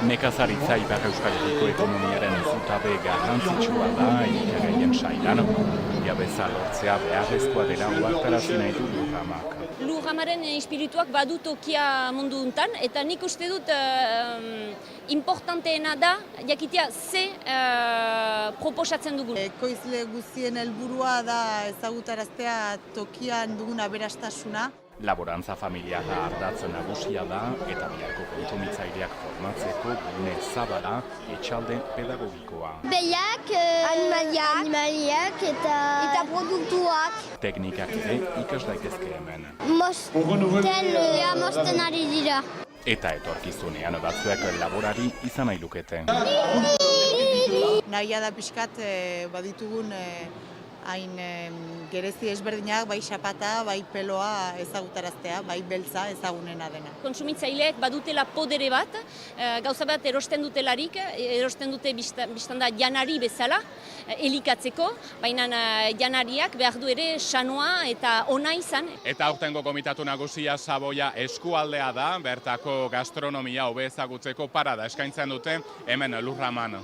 Nekazaritza Ipar Euskal Herriko ekonomiaren zutabe garrantzitsua da elikagaien sailan. Jabeza lortzea beharrezkoa dela ohartarazi nahi du Lurramak. Lurramaren espirituak badu tokia mundu untan, eta nik uste dut importanteena da jakitea ze proposatzen dugun. Ekoizle guztien helburua da ezagutaraztea tokian dugun aberastasuna. Laborantza familiarra ardatz nagusia da eta biharko kontsumitzaileak formatzeko gune zabala etxalde pedagogikoa. Behiak, animaliak eta produktuak. Teknikak ere ikas daitezke hemen. Mosten ari dira. Eta etorkizunean batzuek laborari izan nahi lukete. Nahia da pixkat baditugun hain gerezi ezberdinak, bai xapata, bai peloa ezagutaraztea, bai beltza ezagunena dena. Kontsumitzaileek badutela podere bat, gauza bat erosten dutelarik, erosten dute biztanda janari bezala, elikatzeko, baina janariak behar du ere sanoa eta ona izan. Eta aurtengo komitatu nagusia Saboia eskualdea da, bertako gastronomia hobe ezagutzeko parada eskaintzen dute hemen Lurraman.